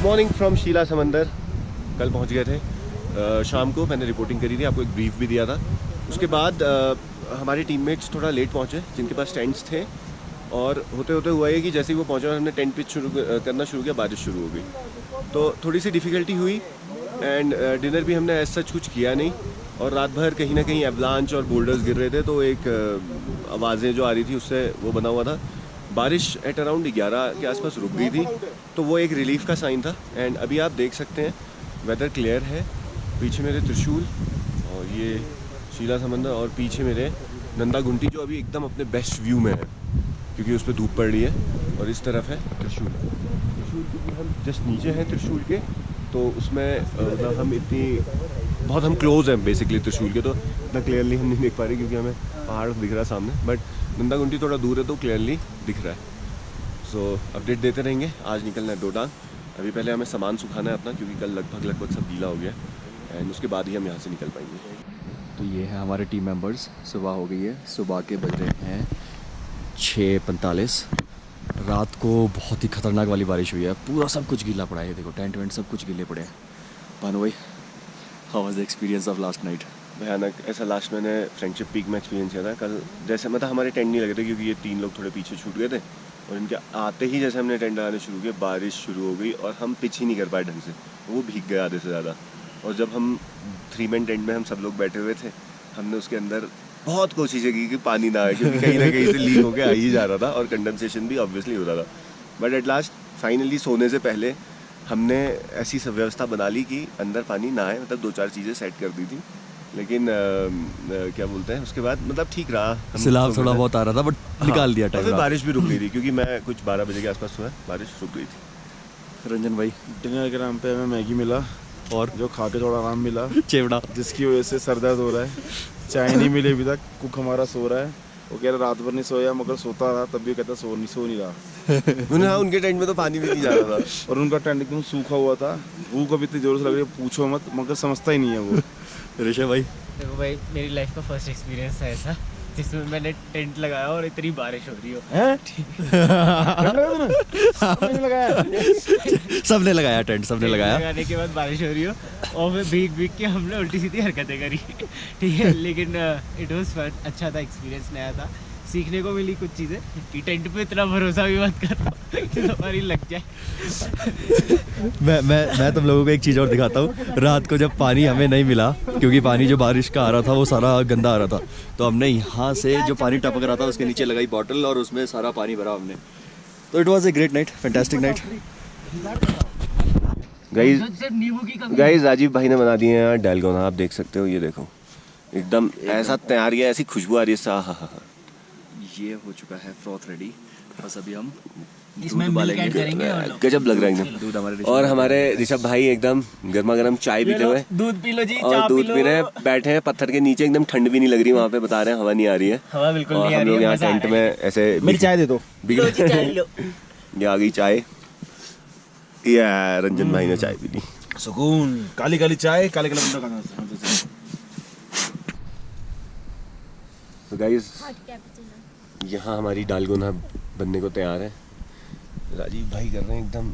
Morning from Sheila समंदर। कल पहुंच गए थे शाम को, मैंने रिपोर्टिंग करी थी, आपको एक ब्रीफ भी दिया था। उसके बाद हमारे टीममेट्स थोड़ा लेट पहुंचे जिनके पास टेंट्स थे, और होते होते हुआ है कि जैसे ही वो पहुंचे हमने टेंट पिच करना शुरू किया, बारिश शुरू हो गई, तो थोड़ी सी डिफ़िकल्टी हुई। एंड डिनर भी हमने ऐसा कुछ किया नहीं, और रात भर कहीं ना कहीं एवलांच और बोल्डर्स गिर रहे थे, तो एक आवाज़ें जो आ रही थी उससे वो बना हुआ था। बारिश एट अराउंड 11 के आसपास रुक गई थी, तो वो एक रिलीफ का साइन था। एंड अभी आप देख सकते हैं वेदर क्लियर है। पीछे मेरे त्रिशूल और ये शीला समंदर, और पीछे मेरे नंदा घुंटी जो अभी एकदम अपने बेस्ट व्यू में है क्योंकि उस पर धूप पड़ रही है, और इस तरफ है त्रिशूल। त्रिशूल क्योंकि हम जस्ट नीचे हैं त्रिशूल के, तो उसमें मतलब हम बहुत हम क्लोज हैं बेसिकली त्रिशूल के, तो इतना क्लियरली हम नहीं देख पा रहे क्योंकि हमें पहाड़ दिख रहा है सामने, बट नंदा घुंटी थोड़ा दूर है तो क्लियरली दिख रहा है। सो अपडेट देते रहेंगे। आज निकलना है डोडांग। अभी पहले हमें सामान सुखाना है अपना, क्योंकि कल लगभग सब गीला हो गया, एंड उसके बाद ही हम यहाँ से निकल पाएंगे। तो ये है हमारे टीम मेंबर्स। सुबह हो गई है, सुबह के बज रहे हैं 6:45। रात को बहुत ही ख़तरनाक वाली बारिश हुई है, पूरा सब कुछ गीला पड़ा है। देखो टेंट वेंट सब कुछ गीले पड़े हैं। भानु भाई, how was the experience of last night? भयानक। ऐसा लास्ट मैंने फ्रेंडशिप पीक में एक्सपीरियंस किया था कल। जैसे मतलब हमारे टेंट नहीं लगे थे क्योंकि ये 3 लोग थोड़े पीछे छूट गए थे, और इनके आते ही जैसे हमने टेंट लगाने शुरू किए बारिश शुरू हो गई, और हम पिच ही नहीं कर पाए ढंग से, वो भीग गए आधे से ज़्यादा। और जब हम 3 मैन टेंट में हम सब लोग बैठे हुए थे, हमने उसके अंदर बहुत कोशिशें की कि पानी ना आए, क्योंकि कहीं ना कहीं से लीक होकर आ ही जा रहा था, और कंडेंसेशन भी ऑब्वियसली हो रहा था। बट एट लास्ट फाइनली सोने से पहले हमने ऐसी व्यवस्था बना ली कि अंदर पानी ना आए, मतलब 2-4 चीज़ें सेट कर दी थी। लेकिन क्या बोलते हैं, उसके बाद मतलब ठीक रहा। सैलाब थोड़ा बहुत आ रहा था, बट निकाल दिया टाइम। फिर बारिश भी रुक गई थी, क्योंकि मैं कुछ 12 बजे के आसपास हुआ, बारिश रुक गई थी। रंजन भाई, डिनर के नाम पे हमें मैगी मिला, और जो खा के थोड़ा आराम मिला, चेवड़ा, जिसकी वजह से सर दर्द हो रहा है। चाय नहीं मिली अभी तक, कुक हमारा सो रहा है। वो कह रहा रात भर नहीं सोया, मगर सोता रहा, तब भी कहता सो नहीं रहा। उनके टेंट में तो पानी भी नहीं जा रहा था, और उनका टेंट एकदम सूखा हुआ था। भूख अभी इतनी जोर से लग रही है, पूछो मत, मगर समझता ही नहीं है वो। ऋषभ भाई, देखो भाई, मेरी लाइफ का फर्स्ट एक्सपीरियंस है ऐसा जिसमें मैंने टेंट लगाया और इतनी बारिश हो रही हो। सबने लगाया टेंट, सबने लगाया। लगाने के बाद बारिश हो रही हो, और फिर भीग के हमने उल्टी सीधी हरकतें करी। ठीक है, लेकिन इट वाज फन, अच्छा था, एक्सपीरियंस नया था, सीखने को मिली कुछ चीज़ें कि टेंट पे इतना भरोसा भी मत करो कि हमारी लग जाए। मैं तुम लोगों को एक चीज़ और दिखाता हूँ। रात को जब पानी हमें नहीं मिला, क्योंकि पानी जो बारिश का आ रहा था वो सारा गंदा आ रहा था, तो हमने यहाँ से जो पानी टपक रहा था उसके नीचे लगाई बॉटल, और उसमें सारा पानी भरा हमने। तो it was a great night, fantastic night. Guys Rajeev भाई ने बना दिए हैं डैलगोना, आप देख सकते हो, ये देखो एकदम ऐसा तैयार है, ऐसी खुशबू आ रही है। ये हो चुका है फ्रॉथ रेडी, बस अभी हम इसमें मिल्क ऐड करेंगे और गजब लग रहा है एकदम। दूध हमारे और हमारे ऋषभ भाई एकदम गर्मा गर्म चाय पीते हुए, दूध पी लो जी, और दूध पी रहे हैं, बैठे हैं पत्थर के नीचे, एकदम ठंड भी नहीं लग रही वहाँ पे, बता रहे हैं हवा नहीं आ रही है, हवा बिल्कुल और नहीं आ हम रही लोग है। यहाँ टेंट में ऐसे। मेरी चाय दे दो। ये आ गई चाय, ये रंजन भाई ने चाय पी ली। सुकून, काली काली चाय, काले काले बंदा खाना। तो गाइस यहाँ हमारी डालगोना बनने को तैयार है। राजीव भाई कर रहे हैं एकदम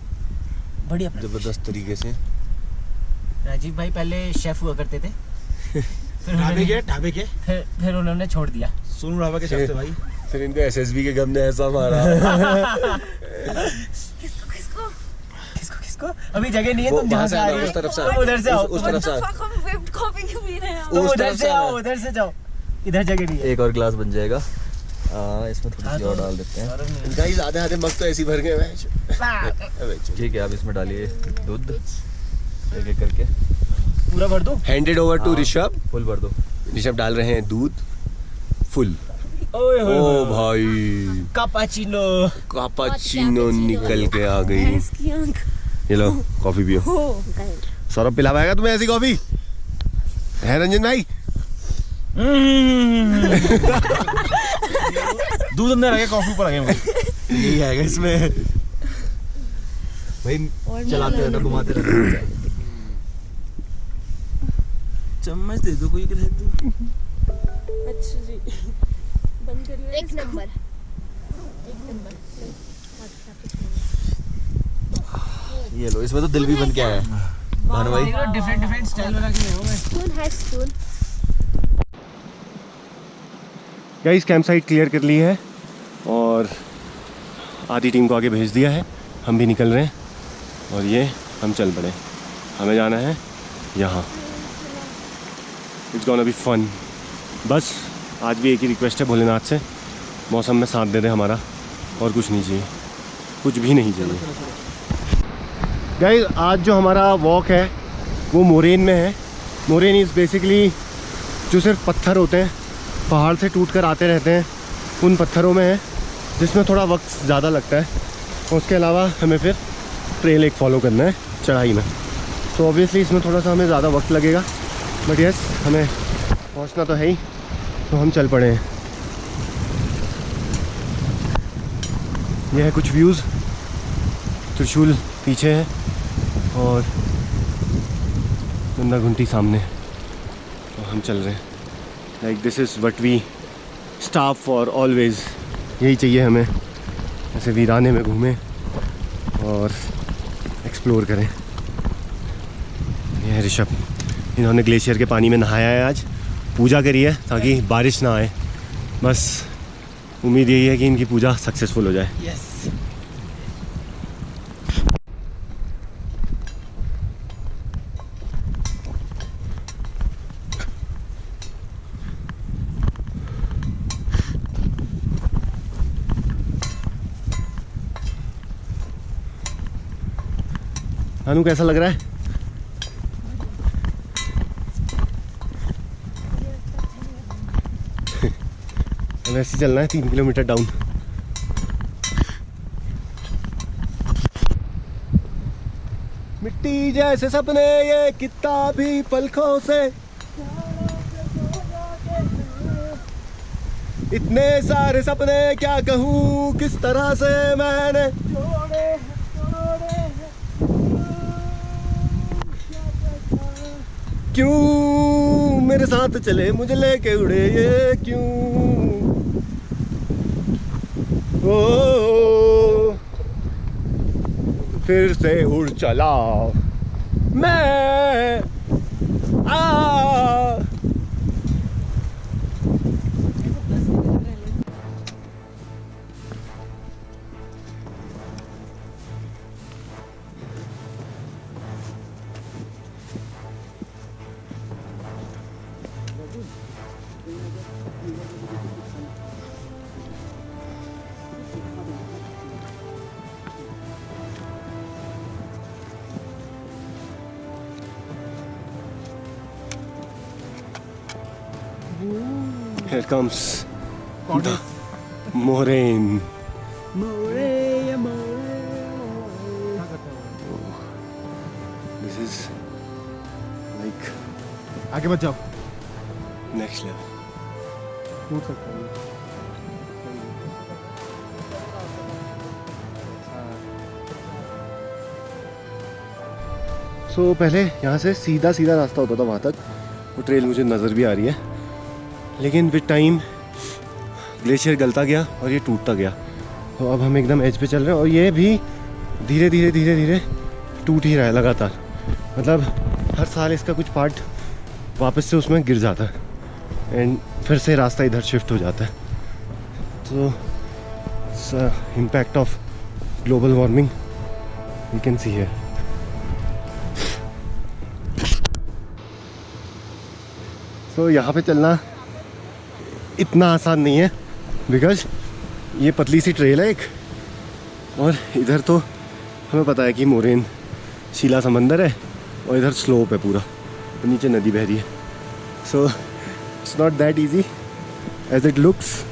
बढ़िया जबरदस्त तरीके से। राजीव भाई पहले शेफ हुआ करते थे, ढाबे के फिर उन्होंने छोड़ दिया। सोनू ढाबा के शेफ थे भाई। फिर इनको एसएसबी के गम ने ऐसा मारा। किसको अभी जगह नहीं है, तुम जहाँ से आ रही हो उस तरफ से, उधर से आओ, उस तरफ से, तुम उधर से आओ, उधर से जाओ, इधर जगह नहीं है। एक और गिलास बन जाएगा। इसमें थोड़ी सी और डाल देते हैं। गाइस आधे मग तो ऐसे ही भर गए हैं। ठीक है, अब इसमें डालिए दूध, एक एक करके पूरा भर दो। Handed over to Rishabh. Full भर दो। ऋषभ डाल रहे हैं दूध फुल। ओए होए ओ भाई, कापाचीनो निकल के आ गई। ये लो कॉफी पियो। सौरभ पिला पाएगा तुम्हें ऐसी कॉफी? है रंजन भाई? दूध अंदर आ गया, कॉफी ऊपर आ गया। यही आएगा इसमें भाई, चलाते रहना, घुमाते रहना। चम्मच दे दो, कोई रह दो। अच्छा जी, बंद करिए। एक नंबर। ये लो, इसमें तो दिल भी बन के आया है भानु भाई। डिफरेंट स्टाइल बना के ले मैं। स्पून है spoon. Guys camp site clear कर ली है और आधी टीम को आगे भेज दिया है। हम भी निकल रहे हैं और ये हम चल पड़े। हमें जाना है यहाँ। It's gonna be fun. बस आज भी एक ही रिक्वेस्ट है भोलेनाथ से, मौसम में साथ दे दे हमारा, और कुछ नहीं चाहिए, कुछ भी नहीं चाहिए। गाइस आज जो हमारा वॉक है वो मोरेन में है। मोरेन इज़ बेसिकली जो सिर्फ पत्थर होते हैं, पहाड़ से टूट कर आते रहते हैं, उन पत्थरों में है, जिसमें थोड़ा वक्त ज़्यादा लगता है। उसके अलावा हमें फिर ट्रेल एक फॉलो करना है चढ़ाई में, तो ऑब्वियसली इसमें थोड़ा सा हमें ज़्यादा वक्त लगेगा, बट यस हमें पहुंचना तो है ही, तो हम चल पड़े हैं। ये है कुछ व्यूज़, त्रिशूल पीछे है और गंदा घुंटी सामने, तो हम चल रहे हैं। Like this is what we staff for always. यही चाहिए हमें, ऐसे वीराने में घूमें और एक्सप्लोर करें। ये है ऋषभ, इन्होंने ग्लेशियर के पानी में नहाया है आज, पूजा करी है ताकि बारिश ना आए। बस उम्मीद यही है कि इनकी पूजा सक्सेसफुल हो जाए। यस। अनु कैसा लग रहा है? वैसे चलना है 3 किलोमीटर डाउन। मिट्टी जैसे सपने ये कितना भी पलकों से, इतने सारे सपने क्या कहूँ किस तरह से मैंने क्यों मेरे साथ चले मुझे लेके उड़े ये क्यों। ओ फिर से उड़ चला मैं Here comes the moraine. This is like आगे मत जाओ, next level. टूट सकता है। सो पहले यहाँ से सीधा सीधा रास्ता होता था वहाँ तक, वो ट्रेल मुझे नज़र भी आ रही है, लेकिन विद टाइम ग्लेशियर गलता गया और ये टूटता गया, तो अब हम एकदम एज पे चल रहे हैं और ये भी धीरे धीरे धीरे धीरे टूट ही रहा है लगातार। मतलब हर साल इसका कुछ पार्ट वापस से उसमें गिर जाता है एंड फिर से रास्ता इधर शिफ्ट हो जाता है। तो impact of global warming you can see here. तो यहाँ पे चलना इतना आसान नहीं है, बिकॉज ये पतली सी ट्रेल है एक, और इधर तो हमें पता है कि मोरेन शीला समंदर है और इधर स्लोप है पूरा, तो नीचे नदी बह रही है। So it's not that easy as it looks,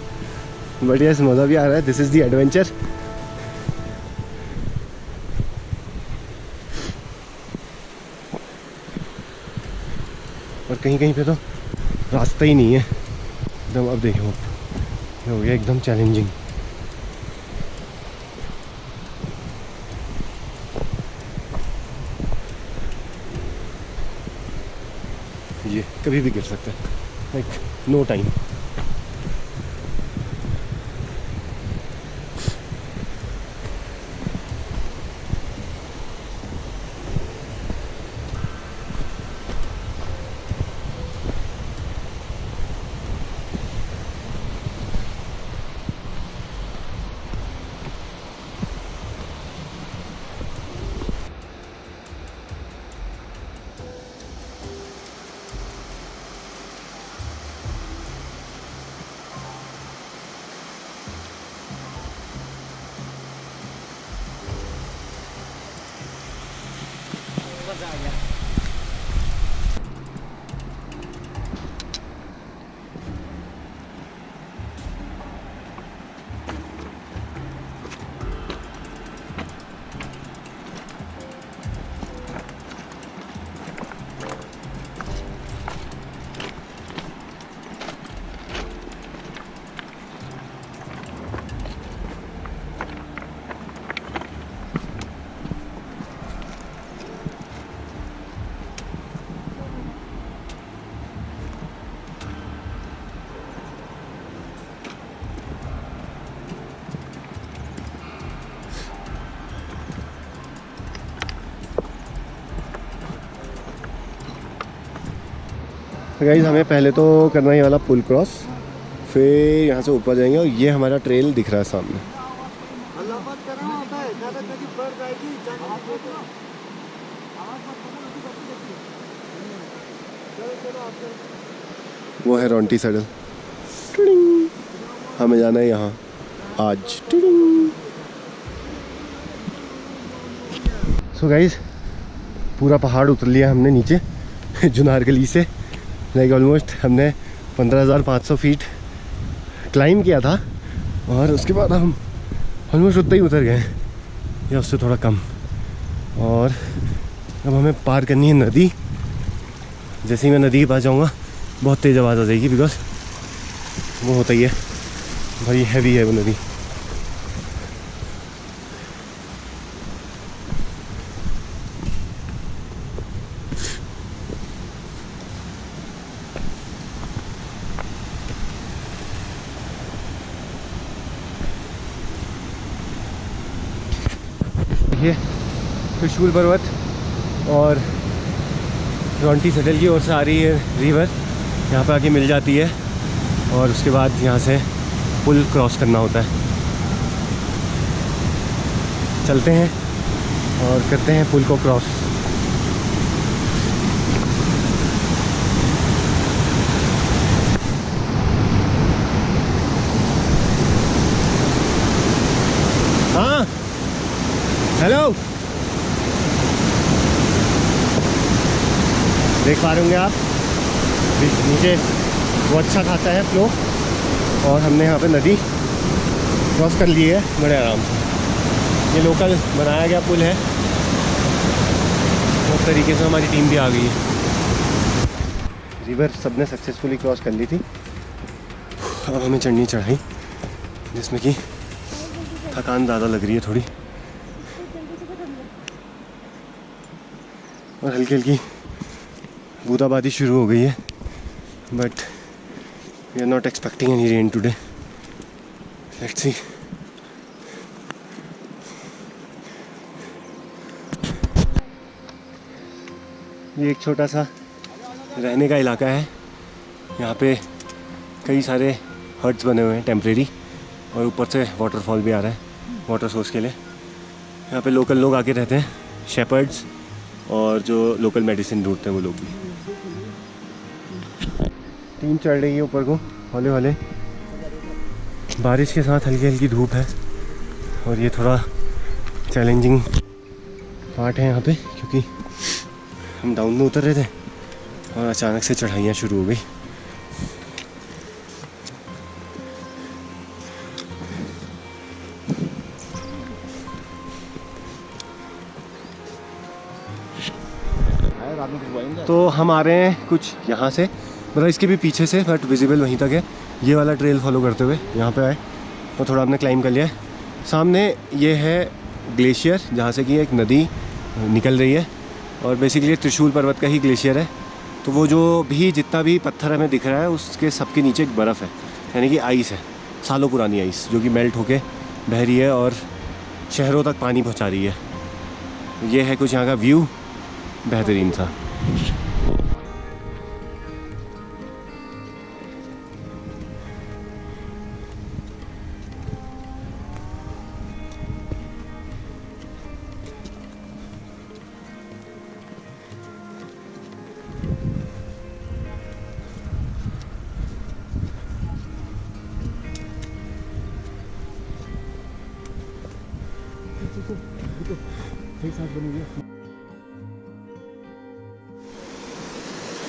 but yes मज़ा भी आ रहा है। This is the adventure. और कहीं कहीं पे तो रास्ता ही नहीं है एकदम। अब देखो ये हो गया एकदम चैलेंजिंग। ये कभी भी गिर सकता है, लाइक नो टाइम। मजा आ गया। तो गाइस हमें पहले तो करना है ये वाला पुल क्रॉस, फिर यहाँ से ऊपर जाएंगे और ये हमारा ट्रेल दिख रहा है सामने। वो है रॉन्टी सैडल। हमें जाना है यहाँ आज। सो गाइस पूरा पहाड़ उतर लिया हमने नीचे जुनार गली से। लाइक ऑलमोस्ट हमने 15,500 फीट क्लाइम किया था और उसके बाद हम ऑलमोस्ट उतना ही उतर गए या उससे थोड़ा कम। और अब हमें पार करनी है नदी। जैसे ही मैं नदी के पास जाऊँगा बहुत तेज़ आवाज़ आ जाएगी, बिकॉज वो होता ही है भाई, हैवी है वो नदी। ये त्रिशूल पर्वत और रॉन्टी सैडल की ओर से आ रही है रिवर, यहाँ पे आके मिल जाती है और उसके बाद यहाँ से पुल क्रॉस करना होता है। चलते हैं और करते हैं पुल को क्रॉस। हाँ हेलो, देख पा रहे होंगे आप नीचे वो अच्छा खासा है फ्लो, और हमने यहाँ पे नदी क्रॉस कर ली है बड़े आराम से। ये लोकल बनाया गया पुल है, उस तरीके से हमारी टीम भी आ गई है। रिवर सबने सक्सेसफुली क्रॉस कर ली थी। अब हमें चढ़नी चढ़ाई जिसमें कि थकान ज़्यादा लग रही है थोड़ी, और हल्की हल्की बूंदाबांदी शुरू हो गई है, but we are not expecting any rain today. Let's see. ये एक छोटा सा रहने का इलाका है, यहाँ पे कई सारे हट्स बने हुए हैं टेम्परेरी, और ऊपर से वाटरफॉल भी आ रहा है वाटर सोर्स के लिए। यहाँ पे लोकल लोग आके रहते हैं, शेपर्ड्स और जो लोकल मेडिसिन ढूंढते हैं वो लोग भी। टीम चढ़ रही है ऊपर को हौले हौले, बारिश के साथ हल्की हल्की धूप है, और ये थोड़ा चैलेंजिंग पार्ट है यहाँ पे, क्योंकि हम डाउन में उतर रहे थे और अचानक से चढ़ाइयाँ शुरू हो गई। तो हम आ रहे हैं कुछ यहाँ से, मतलब इसके भी पीछे से, बट विजिबल वहीं तक है। ये वाला ट्रेल फॉलो करते हुए यहाँ पे आए तो थोड़ा हमने क्लाइम कर लिया है। सामने ये है ग्लेशियर, जहाँ से कि एक नदी निकल रही है, और बेसिकली त्रिशूल पर्वत का ही ग्लेशियर है। तो वो जो भी जितना भी पत्थर हमें दिख रहा है उसके सबके नीचे एक बर्फ़ है, यानी कि आइस है, सालों पुरानी आइस, जो कि मेल्ट होके बह रही है और शहरों तक पानी पहुँचा रही है। ये है कुछ यहाँ का व्यू, बेहतरीन सा।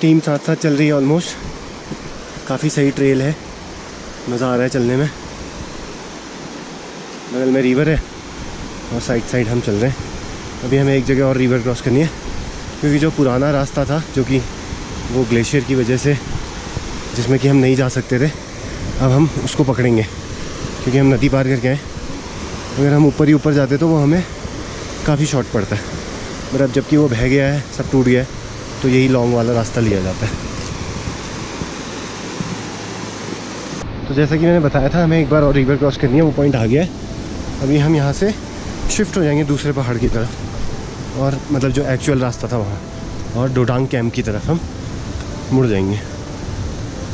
टीम साथ साथ चल रही है ऑलमोस्ट। काफ़ी सही ट्रेल है, मज़ा आ रहा है चलने में। बगल में रिवर है और साइड साइड हम चल रहे हैं। अभी हमें एक जगह और रिवर क्रॉस करनी है, क्योंकि जो पुराना रास्ता था, जो कि वो ग्लेशियर की वजह से जिसमें कि हम नहीं जा सकते थे, अब हम उसको पकड़ेंगे क्योंकि हम नदी पार करके आए। अगर हम ऊपर ही ऊपर जाते तो वो हमें काफ़ी शॉर्ट पड़ता है, पर अब जबकि वो बह गया है, सब टूट गया है, तो यही लॉन्ग वाला रास्ता लिया जाता है। तो जैसा कि मैंने बताया था, हमें एक बार और रिवर क्रॉस करनी है, वो पॉइंट आ गया है। अभी हम यहाँ से शिफ्ट हो जाएंगे दूसरे पहाड़ की तरफ, और मतलब जो एक्चुअल रास्ता था वहाँ, और डोडांग कैंप की तरफ हम मुड़ जाएंगे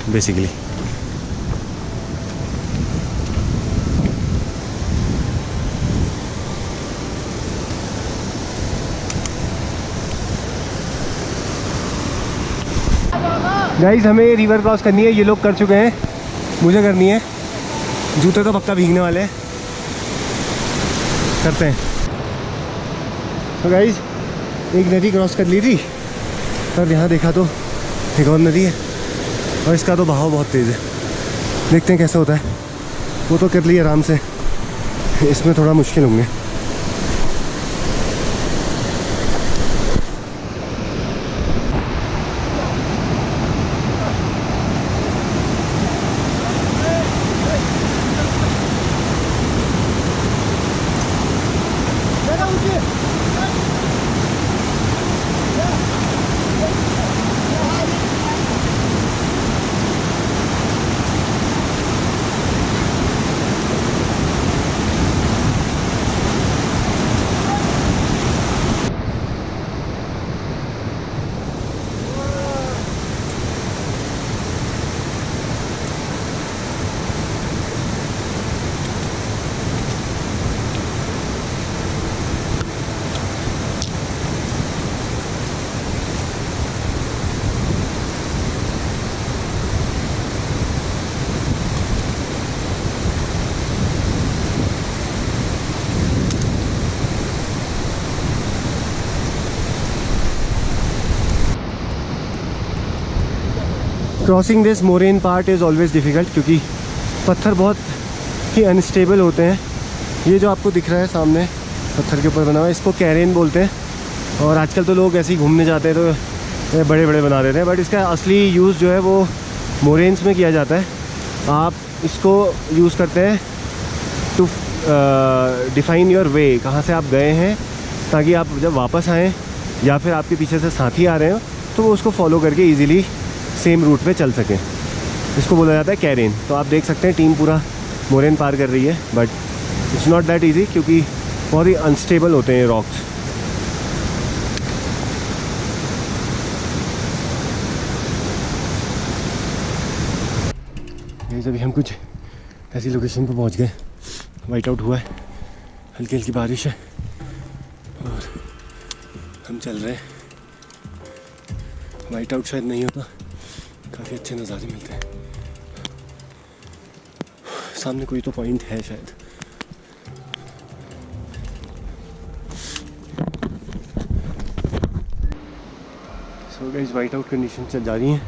बेसिकली। गाइस, हमें रिवर क्रॉस करनी है, ये लोग कर चुके हैं, मुझे करनी है। जूते तो पक्का भीगने वाले हैं, करते हैं। तो गाइस, एक नदी क्रॉस कर ली थी, तब यहाँ देखा तो एक और नदी है, और इसका तो बहाव बहुत तेज़ है। देखते हैं कैसा होता है। वो तो कर ली आराम से, इसमें थोड़ा मुश्किल होंगे। Crossing this moraine part is always difficult, क्योंकि पत्थर बहुत ही अनस्टेबल होते हैं। ये जो आपको दिख रहा है सामने पत्थर के ऊपर बना हुआ है, इसको कैरेन बोलते हैं। और आजकल तो लोग ऐसे ही घूमने जाते हैं तो बड़े बड़े बना देते हैं, बट इसका असली यूज़ जो है वो मोरेन्स में किया जाता है। आप इसको यूज़ करते हैं टू डिफ़ाइन योर वे, कहाँ से आप गए हैं, ताकि आप जब वापस आएँ या फिर आपके पीछे से साथी आ रहे हो तो वो उसको फॉलो करके ईज़िली सेम रूट पे चल सकें। इसको बोला जाता है कैरेन। तो आप देख सकते हैं टीम पूरा मोरेन पार कर रही है, but it's not that easy, क्योंकि बहुत ही अनस्टेबल होते हैं ये रॉक्स। ये अभी हम कुछ ऐसी लोकेशन पर पहुंच गए, वाइट आउट हुआ है, हल्की हल्की बारिश है और हम चल रहे हैं। वाइट आउट शायद नहीं होता, काफ़ी अच्छे नज़ारे मिलते हैं। सामने कोई तो पॉइंट है शायद। So guys, white out condition चल जा रही हैं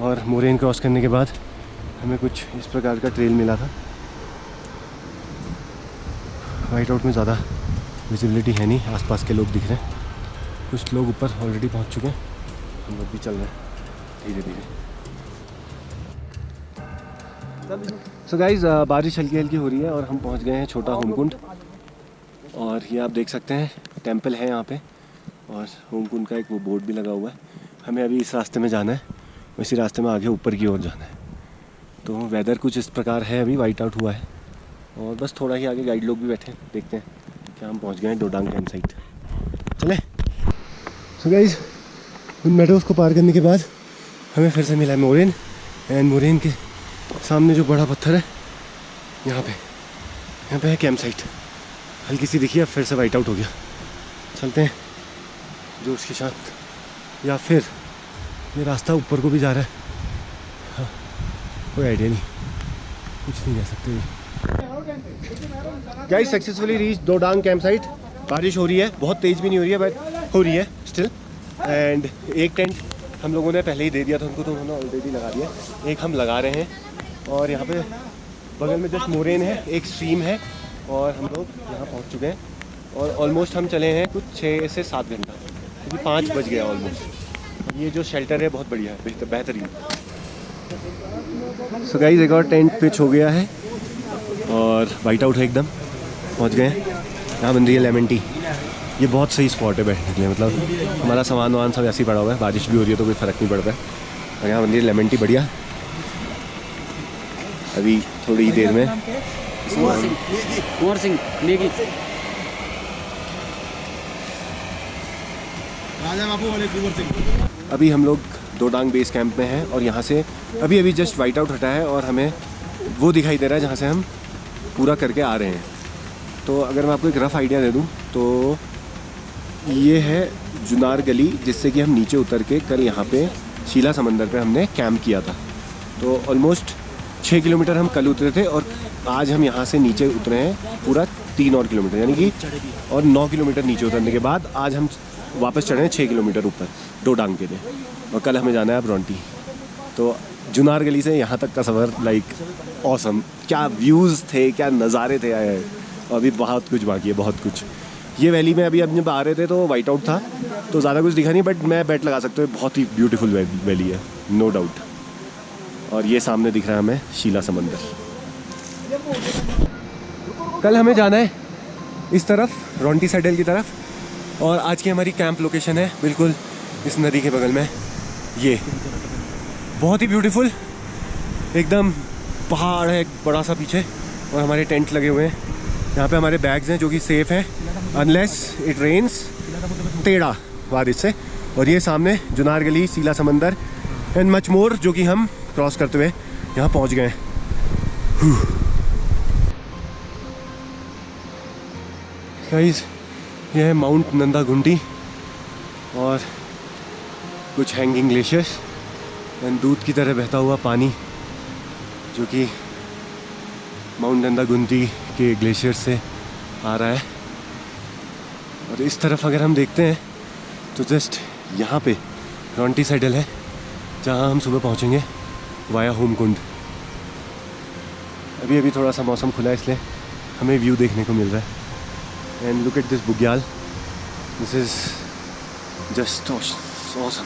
और मोरेन क्रॉस करने के बाद हमें कुछ इस प्रकार का ट्रेल मिला था। वाइट आउट में ज़्यादा विजिबिलिटी है नहीं, आसपास के लोग दिख रहे हैं, कुछ लोग ऊपर ऑलरेडी पहुंच चुके हैं, हम लोग भी चल रहे हैं धीरे धीरे। सो गाइस, बारिश हल्की हल्की हो रही है और हम पहुंच गए हैं छोटा होमकुंड। और ये आप देख सकते हैं टेंपल है यहाँ पे, और होमकुंड का एक वो बोर्ड भी लगा हुआ है। हमें अभी इस रास्ते में जाना है, इसी रास्ते में आगे ऊपर की ओर जाना है। तो वेदर कुछ इस प्रकार है, अभी वाइट आउट हुआ है और बस थोड़ा ही आगे गाइड लोग भी बैठे हैं। देखते हैं क्या हम पहुँच गए हैं डोडांग कैंप साइट। चले। सो गाइस, उन मेडोज़ को पार करने के बाद हमें फिर से मिला है मोरेन, एंड मोरेन के सामने जो बड़ा पत्थर है यहाँ पे है कैंप साइट। हल्की सी दिखी, अब फिर से वाइट आउट हो गया। चलते हैं जोश के साथ, या फिर ये रास्ता ऊपर को भी जा रहा है। हाँ, कोई आइडिया नहीं, कुछ नहीं कह सकते। Guys, successfully reach Dodang camp site. बारिश हो रही है, बहुत तेज़ भी नहीं हो रही है, बट हो रही है स्टिल। एंड एक टेंट हम लोगों ने पहले ही दे दिया था उनको, तो उन्होंने ऑलरेडी लगा दिया। एक हम लगा रहे हैं और यहाँ पे बगल में जस्ट मोरेन है, एक स्ट्रीम है और हम लोग यहाँ पहुँच चुके हैं। और ऑलमोस्ट हम चले हैं कुछ 6 से 7 घंटा, क्योंकि 5 बज गया ऑलमोस्ट। ये जो शेल्टर है बहुत बढ़िया है, बेहतरीन। सो गाइस एक और टेंट पिच हो गया है और वाइट आउट है एकदम, पहुँच गए हैं। यहाँ बन रही है लेमन टी। ये बहुत सही स्पॉट है बैठने के लिए, मतलब हमारा सामान वामान सब ऐसे ही पड़ा हुआ है, बारिश भी हो रही है तो कोई फ़र्क नहीं पड़ता है। और यहाँ बन रही है लेमन टी बढ़िया। अभी थोड़ी ही देर में अभी हम लोग दोडांग बेस कैंप में हैं और यहाँ से अभी जस्ट वाइट आउट हटा है और हमें वो दिखाई दे रहा है जहाँ से हम पूरा करके आ रहे हैं। तो अगर मैं आपको एक रफ़ आइडिया दे दूँ तो ये है जुनार गली, जिससे कि हम नीचे उतर के कल यहाँ पे शीला समंदर पे हमने कैंप किया था। तो ऑलमोस्ट 6 किलोमीटर हम कल उतरे थे और आज हम यहाँ से नीचे उतरे हैं पूरा 3 और किलोमीटर, यानी कि और 9 किलोमीटर नीचे उतरने के बाद आज हम वापस चढ़े हैं 6 किलोमीटर ऊपर दोडांग के लिए। और कल हमें जाना है अब रॉन्टी। तो जुनार गली से यहाँ तक का सफ़र लाइक ऑसम, क्या व्यूज़ थे, क्या नज़ारे थे आए। और अभी बहुत कुछ बाकी है, बहुत कुछ। ये वैली में अभी जब आ रहे थे तो वाइट आउट था तो ज़्यादा कुछ दिखा नहीं, बट मैं बेट लगा सकता हूँ बहुत ही ब्यूटीफुल वैली है, नो डाउट। और ये सामने दिख रहा है हमें शीला समंदर। कल हमें जाना है इस तरफ, रॉन्टी सैडल की तरफ। और आज की हमारी कैंप लोकेशन है बिल्कुल इस नदी के बगल में। ये बहुत ही ब्यूटीफुल, एकदम पहाड़ है बड़ा सा पीछे और हमारे टेंट लगे हुए हैं। यहाँ पे हमारे बैग्स हैं जो कि सेफ़ हैं अनलेस इट रेन्स, टेढ़ा बारिश से। और ये सामने जुनार गली, शीला समंदर एंड मच मोर, जो कि हम क्रॉस करते हुए यहाँ पहुँच गए हैं। गाइस ये है माउंट नंदा घुंटी और कुछ हैंगिंग ग्लेशियर्स एंड दूध की तरह बहता हुआ पानी, जो कि माउंट नंदा घुंटी के ग्लेशियर से आ रहा है। और इस तरफ अगर हम देखते हैं तो जस्ट यहाँ पे रॉन्टी सैडल है, जहाँ हम सुबह पहुँचेंगे वाया होमकुंड। अभी थोड़ा सा मौसम खुला है इसलिए हमें व्यू देखने को मिल रहा है। And look at this Bugyal, this is just awesome.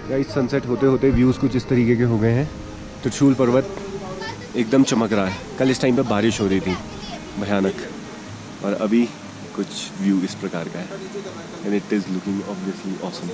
Guys sunset होते होते व्यूज़ कुछ इस तरीके के हो गए हैं। त्रिशूल पर्वत एकदम चमक रहा है। कल इस टाइम पे बारिश हो रही थी भयानक, और अभी कुछ व्यू इस प्रकार का है and it is looking obviously awesome.